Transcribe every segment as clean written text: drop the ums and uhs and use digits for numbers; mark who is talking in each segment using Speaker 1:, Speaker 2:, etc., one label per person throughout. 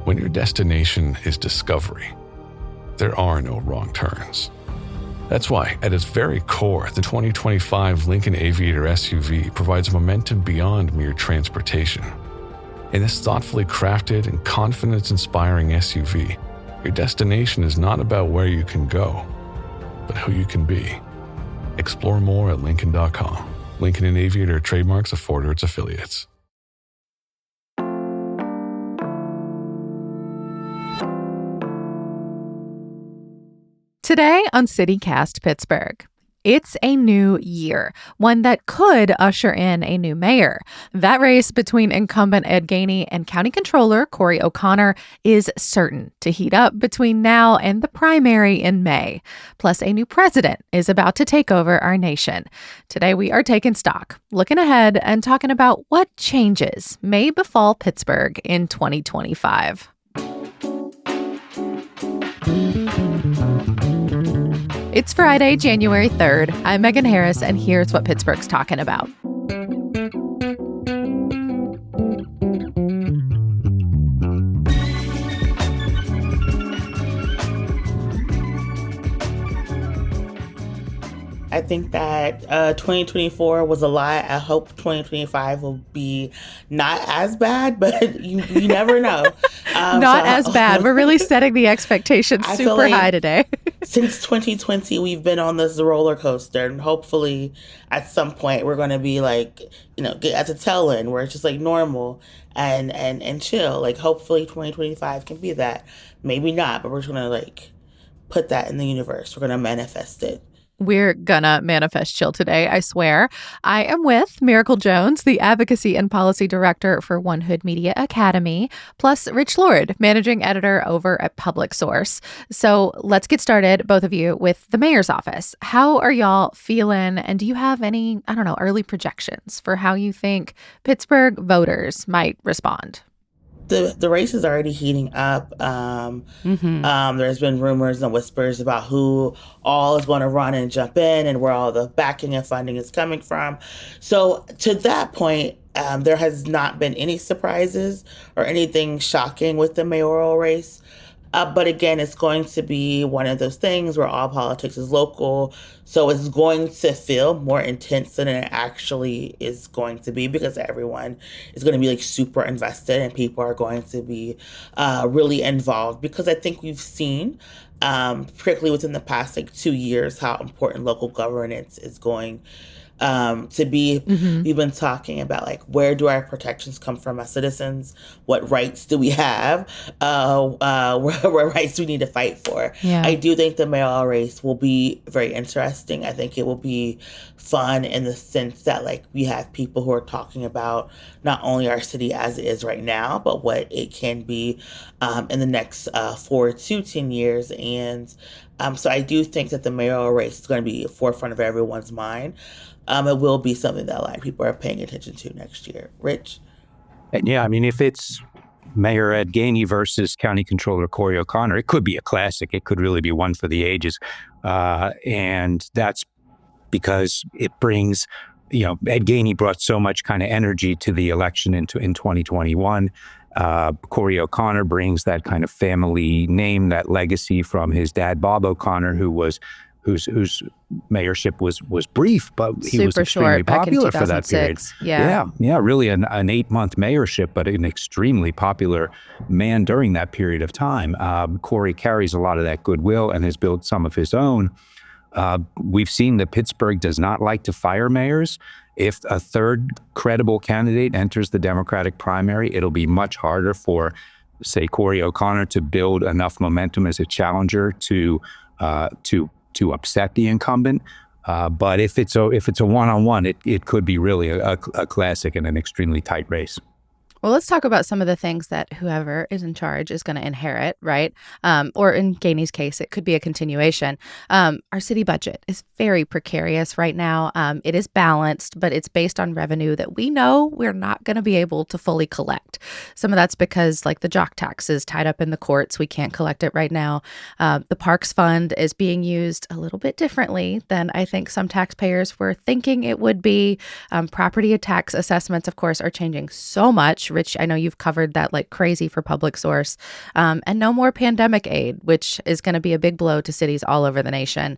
Speaker 1: When your destination is discovery, there are no wrong turns. That's why, at its very core, the 2025 Lincoln Aviator SUV provides momentum beyond mere transportation. In this thoughtfully crafted and confidence-inspiring SUV, your destination is not about where you can go, but who you can be. Explore more at Lincoln.com. Lincoln and Aviator trademarks of Ford or its affiliates.
Speaker 2: Today on CityCast Pittsburgh, it's a new year, one that could usher in a new mayor. That race between incumbent Ed Gainey and County Controller Corey O'Connor is certain to heat up between now and the primary in May. Plus, a new president is about to take over our nation. Today, we are taking stock, looking ahead, and talking about what changes may befall Pittsburgh in 2025. It's Friday, January 3rd. I'm Megan Harris, and here's what Pittsburgh's talking about.
Speaker 3: I think that 2024 was a lot. I hope 2025 will be not as bad, but you never know.
Speaker 2: Not as bad. We're really setting the expectations super high today.
Speaker 3: Since 2020, we've been on this roller coaster, and hopefully at some point we're going to be get at the tail end where it's just like normal and chill. Like hopefully 2025 can be that. Maybe not, but we're just going to put that in the universe. We're going to manifest it.
Speaker 2: We're gonna manifest chill today, I swear. I am with Miracle Jones, the Advocacy and Policy Director for One Hood Media Academy, plus Rich Lord, Managing Editor over at Public Source. So let's get started, both of you, with the mayor's office. How are y'all feeling? And do you have any, early projections for how you think Pittsburgh voters might respond?
Speaker 3: The race is already heating up. There's been rumors and whispers about who all is going to run and jump in and where all the backing and funding is coming from. So to that point, there has not been any surprises or anything shocking with the mayoral race. But again, it's going to be one of those things where all politics is local. So it's going to feel more intense than it actually is going to be because everyone is going to be super invested and people are going to be really involved. Because I think we've seen, particularly within the past 2 years, how important local governance is going to be. We've been talking about where do our protections come from as citizens? What rights do we have? What rights do we need to fight for?
Speaker 2: Yeah.
Speaker 3: I do think the mayoral race will be very interesting. I think it will be fun in the sense that we have people who are talking about not only our city as it is right now, but what it can be in the next 4 to 10 years. And so I do think that the mayoral race is going to be at the forefront of everyone's mind. It will be something that a lot of people are paying attention to next year. Rich?
Speaker 4: Yeah, if it's Mayor Ed Gainey versus County Controller Corey O'Connor, it could be a classic. It could really be one for the ages. And that's because it brings, Ed Gainey brought so much kind of energy to the election in 2021. Corey O'Connor brings that kind of family name, that legacy from his dad, Bob O'Connor, whose mayorship was brief, but he
Speaker 2: super
Speaker 4: was extremely
Speaker 2: short,
Speaker 4: popular
Speaker 2: back in
Speaker 4: for that period. Yeah, really an 8-month mayorship, but an extremely popular man during that period of time. Corey carries a lot of that goodwill and has built some of his own. We've seen that Pittsburgh does not like to fire mayors. If a third credible candidate enters the Democratic primary, it'll be much harder for, say, Corey O'Connor to build enough momentum as a challenger to upset the incumbent. But if it's a one-on-one, it could be really a classic and an extremely tight race.
Speaker 2: Well, let's talk about some of the things that whoever is in charge is going to inherit, right? Or in Gainey's case, it could be a continuation. Our city budget is very precarious right now. It is balanced, but it's based on revenue that we know we're not going to be able to fully collect. Some of that's because the jock tax is tied up in the courts. We can't collect it right now. The Parks Fund is being used a little bit differently than I think some taxpayers were thinking it would be. Property tax assessments, of course, are changing so much Rich, I know you've covered that like crazy for Public Source, and no more pandemic aid, which is going to be a big blow to cities all over the nation.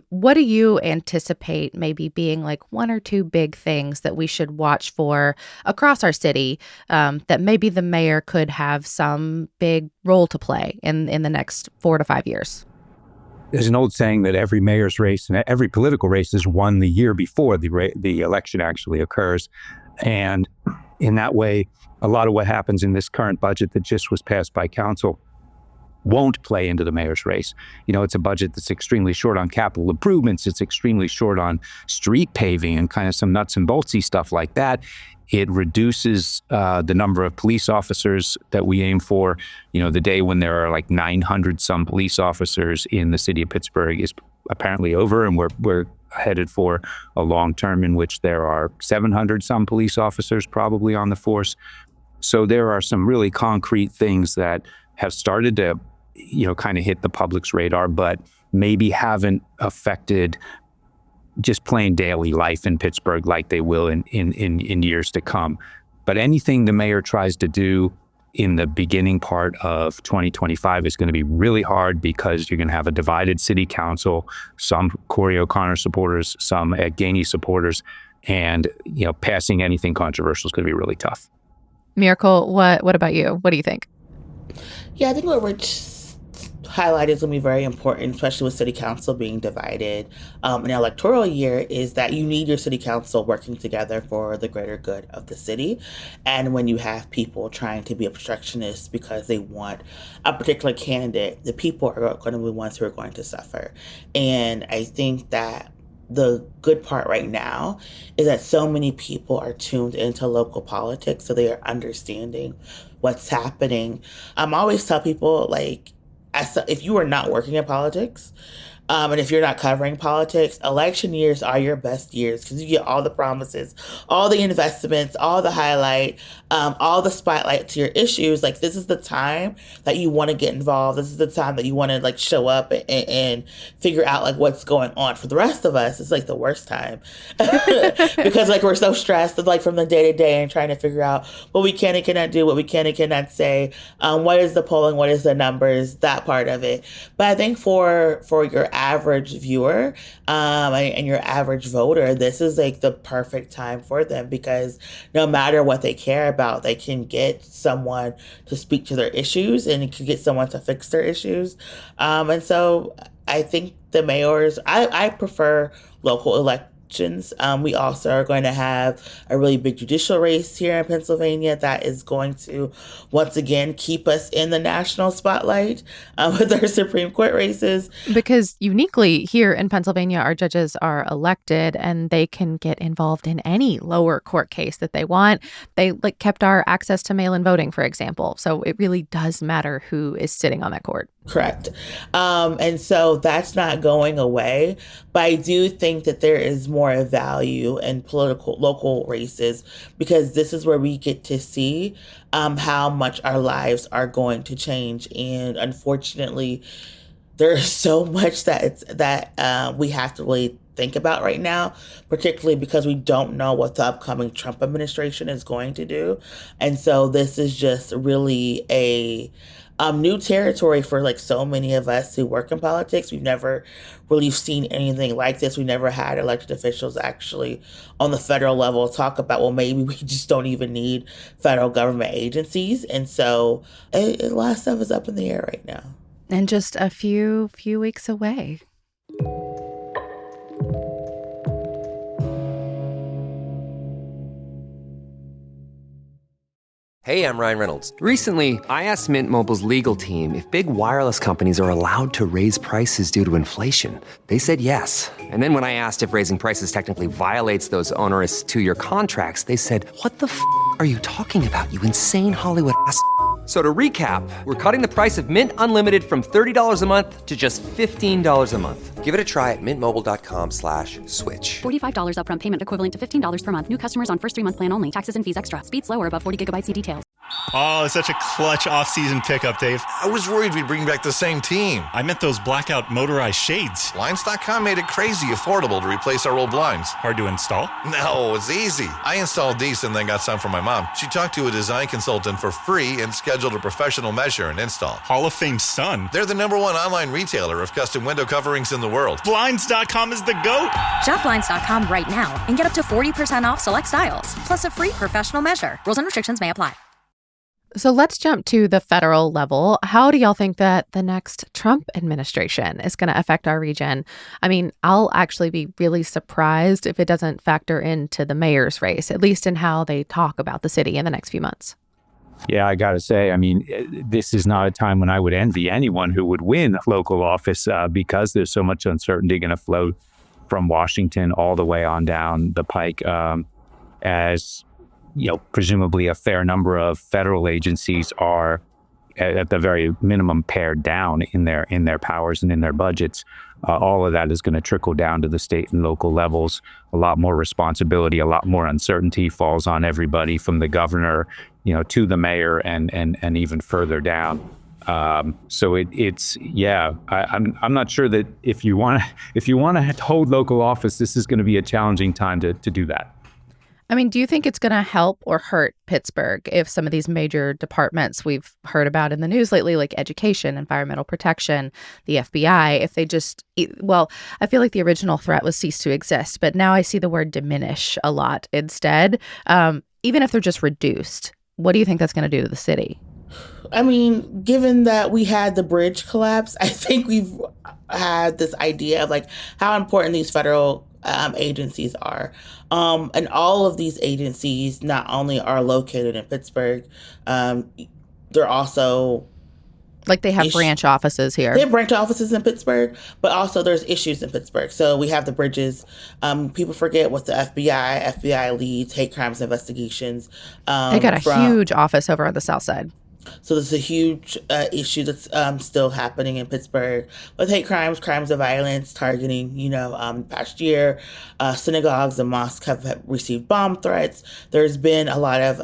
Speaker 2: What do you anticipate maybe being like one or two big things that we should watch for across our city that maybe the mayor could have some big role to play in the next 4 to 5 years?
Speaker 4: There's an old saying that every mayor's race and every political race is won the year before the election actually occurs. And in that way, a lot of what happens in this current budget that just was passed by council won't play into the mayor's race. It's a budget that's extremely short on capital improvements. It's extremely short on street paving and kind of some nuts and boltsy stuff like that. It reduces the number of police officers that we aim for. The day when there are like 900 some police officers in the city of Pittsburgh is apparently over, and we're headed for a long term in which there are 700 some police officers probably on the force. So there are some really concrete things that have started to, kind of hit the public's radar, but maybe haven't affected just plain daily life in Pittsburgh like they will in years to come. But anything the mayor tries to do in the beginning part of 2025 is going to be really hard, because you're going to have a divided city council, some Corey O'Connor supporters, some Ed Gainey supporters, and passing anything controversial is going to be really tough.
Speaker 2: Miracle, what about you? What do you think?
Speaker 3: Yeah, I think what Rich highlighted is going to be very important, especially with city council being divided in an electoral year, is that you need your city council working together for the greater good of the city. And when you have people trying to be obstructionists because they want a particular candidate, the people are going to be the ones who are going to suffer. And I think that the good part right now is that so many people are tuned into local politics, so they are understanding what's happening. I always tell people, like, if you are not working in politics, and if you're not covering politics, election years are your best years, because you get all the promises, all the investments, all the highlight, all the spotlight to your issues. Like, this is the time that you want to get involved. This is the time that you want to like show up and figure out like what's going on. For the rest of us, it's like the worst time because like we're so stressed like from the day to day and trying to figure out what we can and cannot do, what we can and cannot say, what is the polling, what is the numbers, that part of it. But I think for your average viewer and your average voter, this is like the perfect time for them, because no matter what they care about, they can get someone to speak to their issues and can get someone to fix their issues. And so I think the mayors, I prefer local elections. We also are going to have a really big judicial race here in Pennsylvania that is going to once again keep us in the national spotlight with our Supreme Court races.
Speaker 2: Because uniquely here in Pennsylvania, our judges are elected and they can get involved in any lower court case that they want. They like kept our access to mail-in voting, for example. So it really does matter who is sitting on that court.
Speaker 3: Correct. And so that's not going away. But I do think that there is more value in local races, because this is where we get to see how much our lives are going to change. And unfortunately, there's so much that we have to really think about right now, particularly because we don't know what the upcoming Trump administration is going to do. And so this is just really a new territory for like so many of us who work in politics. We've never really seen anything like this. We never had elected officials actually on the federal level talk about, well, maybe we just don't even need federal government agencies. And so a lot of stuff is up in the air right now.
Speaker 2: And just a few weeks away.
Speaker 5: Hey, I'm Ryan Reynolds. Recently, I asked Mint Mobile's legal team if big wireless companies are allowed to raise prices due to inflation. They said yes. And then when I asked if raising prices technically violates those onerous 2-year contracts, they said, "What the f*** are you talking about, you insane Hollywood ass?" So to recap, we're cutting the price of Mint Unlimited from $30 a month to just $15 a month. Give it a try at mintmobile.com/switch.
Speaker 6: $45 upfront payment equivalent to $15 per month. New customers on first 3-month plan only. Taxes and fees extra. Speed slower above 40 gigabytes per details. Oh, it's such a clutch off-season pickup, Dave.
Speaker 7: I was worried we'd bring back the same team.
Speaker 6: I meant those blackout motorized shades.
Speaker 7: Blinds.com made it crazy affordable to replace our old blinds.
Speaker 6: Hard to install?
Speaker 7: No, it's easy. I installed these and then got some for my mom. She talked to a design consultant for free and scheduled a professional measure and install.
Speaker 6: Hall of Fame son.
Speaker 7: They're the #1 online retailer of custom window coverings in the world.
Speaker 6: Blinds.com is the GOAT.
Speaker 8: Shop Blinds.com right now and get up to 40% off select styles, plus a free professional measure. Rules and restrictions may apply.
Speaker 2: So let's jump to the federal level. How do y'all think that the next Trump administration is going to affect our region? I mean, I'll actually be really surprised if it doesn't factor into the mayor's race, at least in how they talk about the city in the next few months.
Speaker 4: Yeah, I got to say, I mean, this is not a time when I would envy anyone who would win local office because there's so much uncertainty going to flow from Washington all the way on down the pike as presumably a fair number of federal agencies are at the very minimum pared down in their powers and in their budgets. All of that is going to trickle down to the state and local levels. A lot more responsibility, a lot more uncertainty falls on everybody from the governor, to the mayor and even further down. So I'm not sure that if you want to hold local office, this is going to be a challenging time to do that.
Speaker 2: I mean, do you think it's going to help or hurt Pittsburgh if some of these major departments we've heard about in the news lately, like education, environmental protection, the FBI, if they just, I feel like the original threat was cease to exist, but now I see the word diminish a lot instead. Even if they're just reduced, what do you think that's going to do to the city?
Speaker 3: I mean, given that we had the bridge collapse, I think we've had this idea of like how important these federal agencies are. And all of these agencies not only are located in Pittsburgh, they're also...
Speaker 2: Like they have branch offices here.
Speaker 3: They have branch offices in Pittsburgh, but also there's issues in Pittsburgh. So we have the bridges. People forget what the FBI leads hate crimes investigations.
Speaker 2: They got a huge office over on the south side.
Speaker 3: So there's a huge issue that's still happening in Pittsburgh with hate crimes, crimes of violence, targeting, past year, synagogues and mosques have received bomb threats. There's been a lot of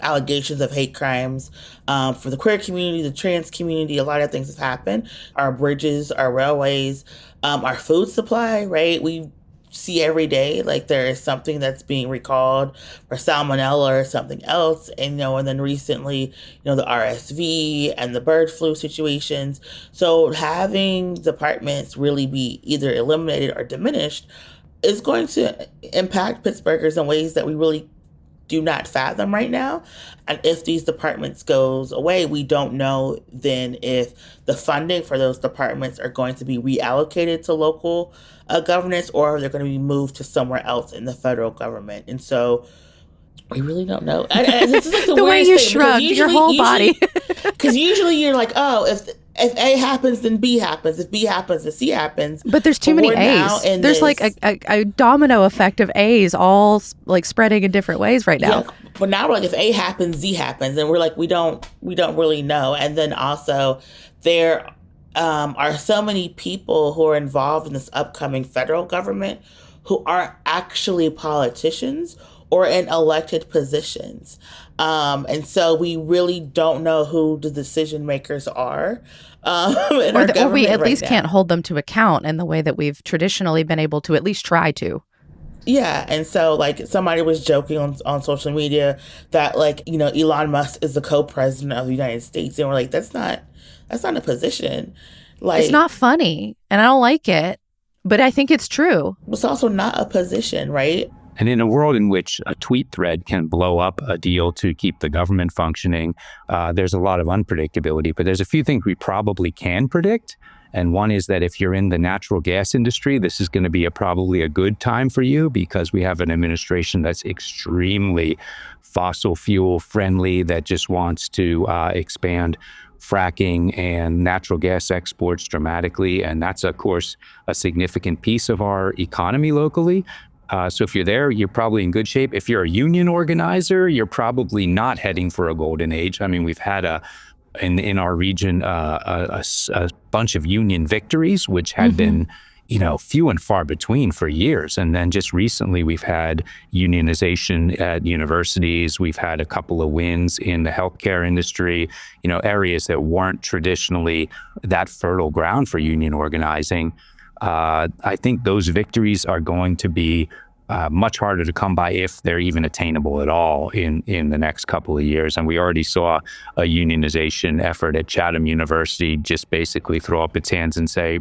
Speaker 3: allegations of hate crimes for the queer community, the trans community. A lot of things have happened. Our bridges, our railways, our food supply, right? We see every day like there is something that's being recalled for salmonella or something else, and then recently the RSV and the bird flu situations. So having departments really be either eliminated or diminished is going to impact Pittsburghers in ways that we really do not fathom right now. And if these departments goes away, we don't know then if the funding for those departments are going to be reallocated to local governance, or they're going to be moved to somewhere else in the federal government. And so we really don't know. This is like
Speaker 2: the way you shrugged your whole body.
Speaker 3: Because usually you're like, oh, if A happens, then B happens. If B happens, then C happens.
Speaker 2: But there's too many A's. There's like a domino effect of A's all like spreading in different ways right now.
Speaker 3: Yeah, but now we're like, if A happens, Z happens, and we're like, we don't really know. And then also there are so many people who are involved in this upcoming federal government who aren't actually politicians or in elected positions. And so we really don't know who the decision makers are.
Speaker 2: Or we at least can't hold them to account in the way that we've traditionally been able to at least try to.
Speaker 3: Yeah. And so like somebody was joking on social media that like, Elon Musk is the co-president of the United States. And we're like, that's not a position. Like,
Speaker 2: it's not funny and I don't like it, but I think it's true.
Speaker 3: It's also not a position, right?
Speaker 4: And in a world in which a tweet thread can blow up a deal to keep the government functioning, there's a lot of unpredictability. But there's a few things we probably can predict. And one is that if you're in the natural gas industry, this is going to be probably a good time for you because we have an administration that's extremely fossil fuel friendly, that just wants to expand fracking and natural gas exports dramatically. And that's, of course, a significant piece of our economy locally. So if you're there, you're probably in good shape. If you're a union organizer, you're probably not heading for a golden age. I mean, we've had in our region a bunch of union victories, which had been few and far between for years. And then just recently, we've had unionization at universities. We've had a couple of wins in the healthcare industry, areas that weren't traditionally that fertile ground for union organizing. I think those victories are going to be much harder to come by, if they're even attainable at all, in the next couple of years. And we already saw a unionization effort at Chatham University just basically throw up its hands and say,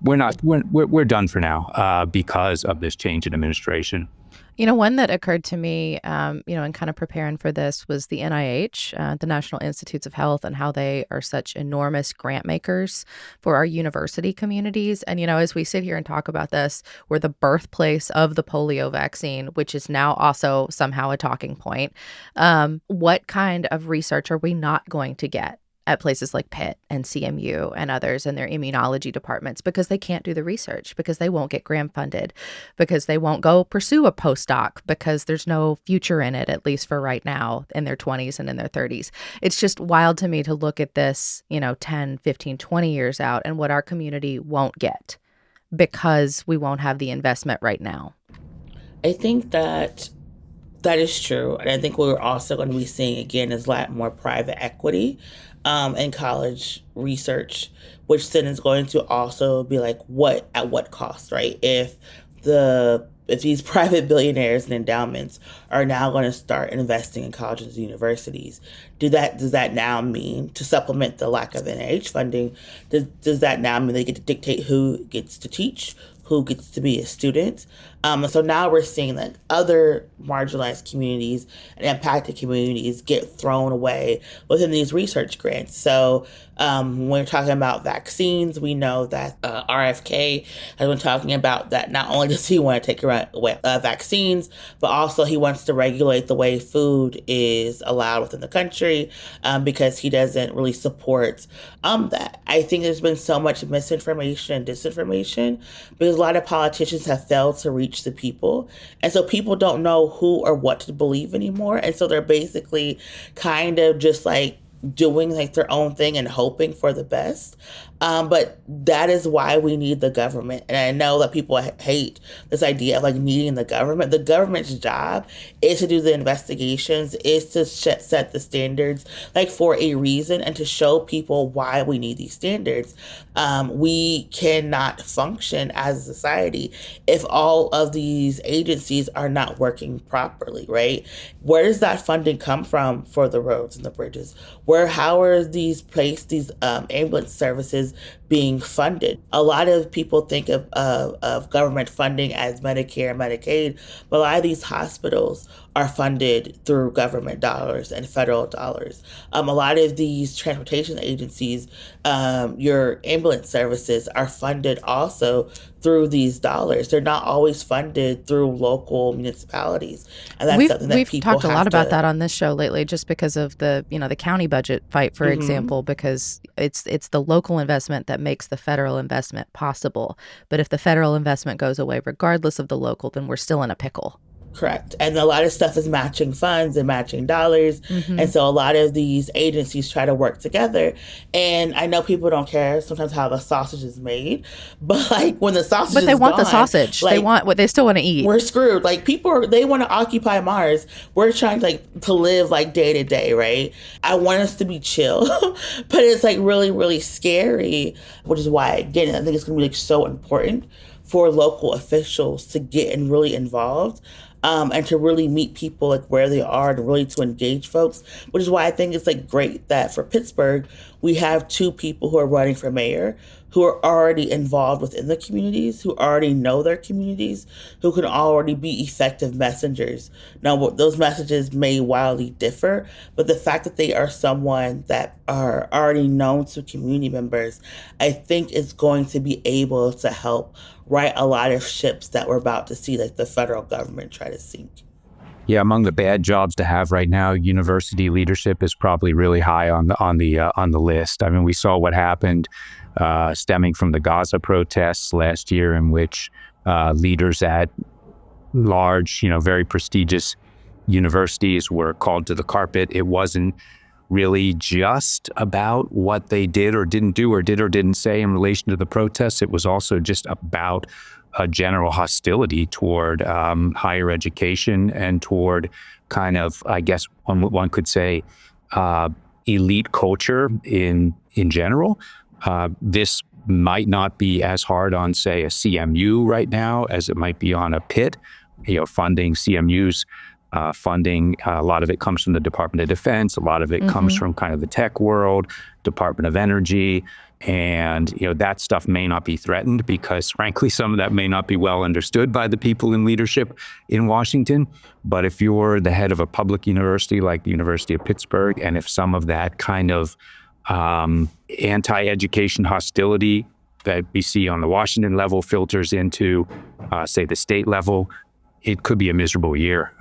Speaker 4: we're done for now because of this change in administration.
Speaker 2: One that occurred to me, in kind of preparing for this was the NIH, the National Institutes of Health, and how they are such enormous grant makers for our university communities. And, as we sit here and talk about this, we're the birthplace of the polio vaccine, which is now also somehow a talking point. What kind of research are we not going to get at places like Pitt and CMU and others in their immunology departments, because they can't do the research, because they won't get grant funded, because they won't go pursue a postdoc, because there's no future in it, at least for right now, in their 20s and in their 30s. It's just wild to me to look at this, 10, 15, 20 years out, and what our community won't get because we won't have the investment right now.
Speaker 3: I think that is true. And I think what we're also going to be seeing again is a lot more private equity in college research, which then is going to also be like, at what cost, right? If these private billionaires and endowments are now going to start investing in colleges and universities, does that now mean, to supplement the lack of NIH funding, does that now mean they get to dictate who gets to teach, who gets to be a student? And so now we're seeing that other marginalized communities and impacted communities get thrown away within these research grants. So when we're talking about vaccines, we know that RFK has been talking about that not only does he want to take away vaccines, but also he wants to regulate the way food is allowed within the country because he doesn't really support that. I think there's been so much misinformation and disinformation because a lot of politicians have failed to reach the people. And so people don't know who or what to believe anymore. And so they're basically kind of just like doing like their own thing and hoping for the best. But that is why we need the government. And I know that people hate this idea of like needing the government. The government's job is to do the investigations, is to set the standards like for a reason and to show people why we need these standards. We cannot function as a society if all of these agencies are not working properly, right? Where does that funding come from for the roads and the bridges? How are these ambulance services being funded? A lot of people think of government funding as Medicare and Medicaid, but a lot of these hospitals are funded through government dollars and federal dollars. A lot of these transportation agencies, your ambulance services are funded also through these dollars. They're not always funded through local municipalities. And that's something that people have
Speaker 2: talked a lot about that on this show lately, just because of the county budget fight, for example, because it's the local investment that makes the federal investment possible. But if the federal investment goes away, regardless of the local, then we're still in a pickle.
Speaker 3: Correct. And a lot of stuff is matching funds and matching dollars. And so a lot of these agencies try to work together. And I know people don't care sometimes how the sausage is made, but like when the sausage
Speaker 2: But they want
Speaker 3: gone,
Speaker 2: the sausage. Like, they still want to eat.
Speaker 3: We're screwed. Like they want to occupy Mars. We're trying to live like day to day, right? I want us to be chill, but it's like really, really scary, which is why, again, I think it's going to be like so important for local officials to get really involved. And to really meet people like where they are and really to engage folks, which is why I think it's like great that for Pittsburgh, we have two people who are running for mayor who are already involved within the communities, who already know their communities, who can already be effective messengers. Now, those messages may wildly differ, but the fact that they are someone that are already known to community members, I think is going to be able to help right a lot of ships that we're about to see like the federal government try to sink.
Speaker 4: Yeah, among the bad jobs to have right now, university leadership is probably really high on the list. I mean, we saw what happened stemming from the Gaza protests last year, in which leaders at large, very prestigious universities were called to the carpet. It wasn't really just about what they did or didn't do or did or didn't say in relation to the protests. It was also just about a general hostility toward higher education and toward kind of, I guess one could say, elite culture in general. This might not be as hard on, say, a CMU right now as it might be on a Pitt. Funding CMUs, funding, a lot of it comes from the Department of Defense. A lot of it comes from kind of the tech world, Department of Energy. And, that stuff may not be threatened because, frankly, some of that may not be well understood by the people in leadership in Washington. But if you're the head of a public university like the University of Pittsburgh, and if some of that kind of anti-education hostility that we see on the Washington level filters into, say, the state level, it could be a miserable year.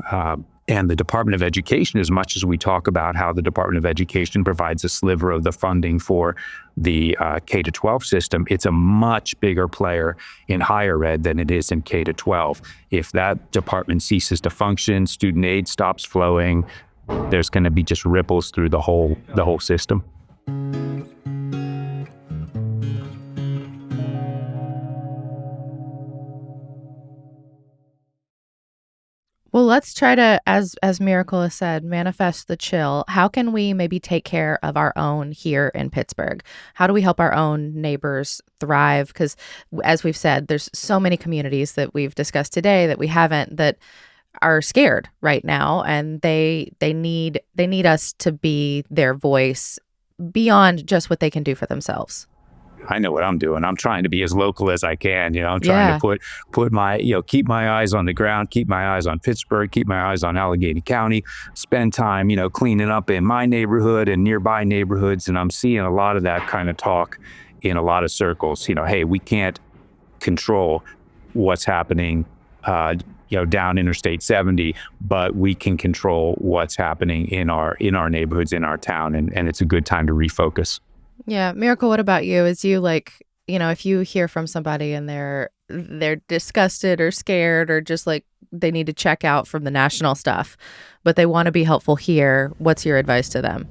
Speaker 4: And the Department of Education, as much as we talk about how the Department of Education provides a sliver of the funding for the K-12 system, it's a much bigger player in higher ed than it is in K-12. If that department ceases to function, student aid stops flowing, there's going to be just ripples through the whole system.
Speaker 2: Well, let's try to, as Miracle has said, manifest the chill. How can we maybe take care of our own here in Pittsburgh? How do we help our own neighbors thrive? Because as we've said, there's so many communities that we've discussed today that we haven't, that are scared right now, and they need us to be their voice beyond just what they can do for themselves.
Speaker 4: I know what I'm doing. I'm trying to be as local as I can. I'm trying to put my, keep my eyes on the ground, keep my eyes on Pittsburgh, keep my eyes on Allegheny County, spend time, cleaning up in my neighborhood and nearby neighborhoods. And I'm seeing a lot of that kind of talk in a lot of circles. Hey, we can't control what's happening, down Interstate 70, but we can control what's happening in our neighborhoods, in our town. And it's a good time to refocus.
Speaker 2: Yeah. Miracle, what about you? Is you if you hear from somebody and they're disgusted or scared or just like they need to check out from the national stuff, but they want to be helpful here, what's your advice to them?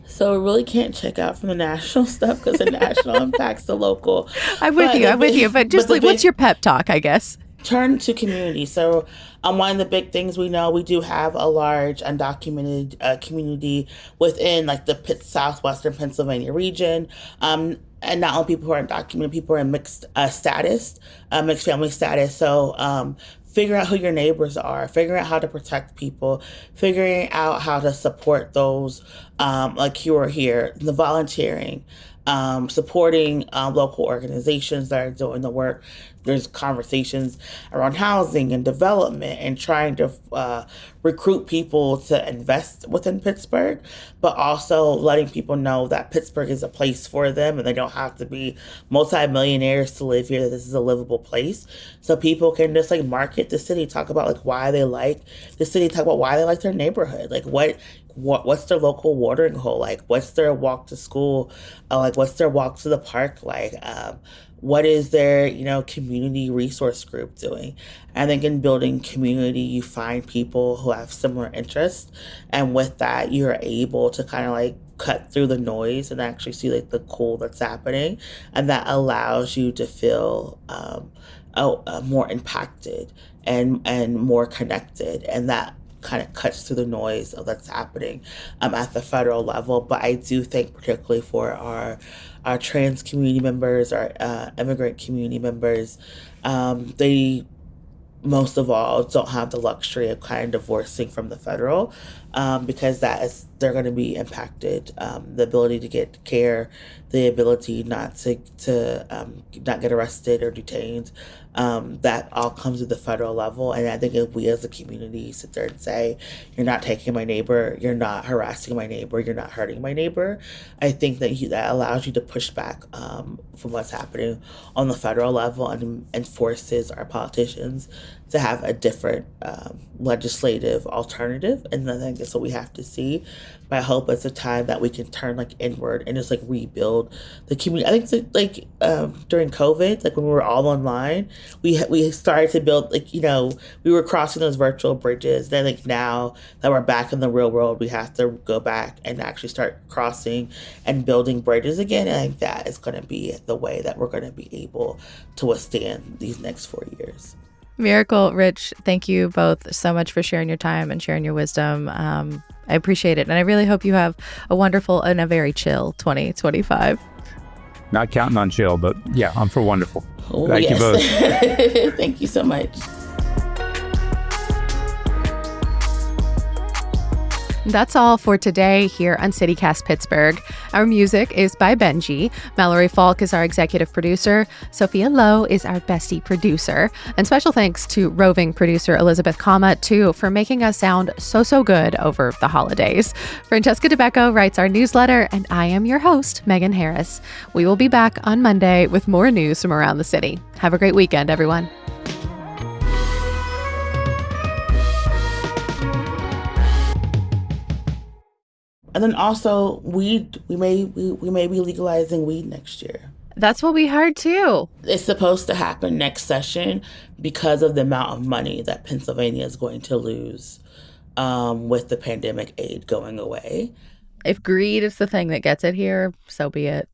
Speaker 3: So we really can't check out from the national stuff because the national impacts the local.
Speaker 2: I'm with you. But just what's your pep talk, I guess?
Speaker 3: Turn to community. So one of the big things we know, we do have a large undocumented community within the southwestern Pennsylvania region. And not only people who are undocumented, people who are in mixed status, mixed family status. So figure out who your neighbors are, figuring out how to protect people, figuring out how to support those like you are here, the volunteering, supporting local organizations that are doing the work. There's conversations around housing and development and trying to recruit people to invest within Pittsburgh, but also letting people know that Pittsburgh is a place for them and they don't have to be multimillionaires to live here, that this is a livable place. So people can just market the city, talk about why they like the city, talk about why they like their neighborhood, what's their local watering hole what's their walk to school, what's their walk to the park what is their community resource group doing. I think in building community, you find people who have similar interests, and with that you're able to kind of cut through the noise and actually see the cool that's happening, and that allows you to feel more impacted and more connected, and that kind of cuts through the noise of that's happening at the federal level. But I do think particularly for our trans community members, our immigrant community members, they most of all don't have the luxury of kind of divorcing from the federal because they're going to be impacted. The ability to get care, the ability not to not get arrested or detained, that all comes at the federal level. And I think if we as a community sit there and say, you're not taking my neighbor, you're not harassing my neighbor, you're not hurting my neighbor, I think that that allows you to push back from what's happening on the federal level and forces our politicians to have a different legislative alternative. And I think that's what we have to see. But I hope it's a time that we can turn like inward and just like rebuild the community. I think like during COVID, like when we were all online, we started to build like, you know, we were crossing those virtual bridges. Then like now that we're back in the real world, we have to go back and actually start crossing and building bridges again. And I think that is going to be the way that we're going to be able to withstand these next 4 years.
Speaker 2: Miracle, Rich, thank you both so much for sharing your time and sharing your wisdom. I appreciate it. And I really hope you have a wonderful and a very chill 2025.
Speaker 4: Not counting on chill, but yeah, I'm for wonderful.
Speaker 3: Oh,
Speaker 4: Thank you both.
Speaker 3: Thank you so much.
Speaker 2: That's all for today here on CityCast Pittsburgh. Our music is by Benji. Mallory Falk is our executive producer. Sophia Lowe is our bestie producer. And special thanks to roving producer Elizabeth Kama, too, for making us sound so good over the holidays. Francesca DeBecco writes our newsletter, and I am your host, Megan Harris. We will be back on Monday with more news from around the city. Have a great weekend, everyone.
Speaker 3: And then also weed, we may be legalizing weed next year.
Speaker 2: That's what we heard too.
Speaker 3: It's supposed to happen next session because of the amount of money that Pennsylvania is going to lose with the pandemic aid going away.
Speaker 2: If greed is the thing that gets it here, so be it.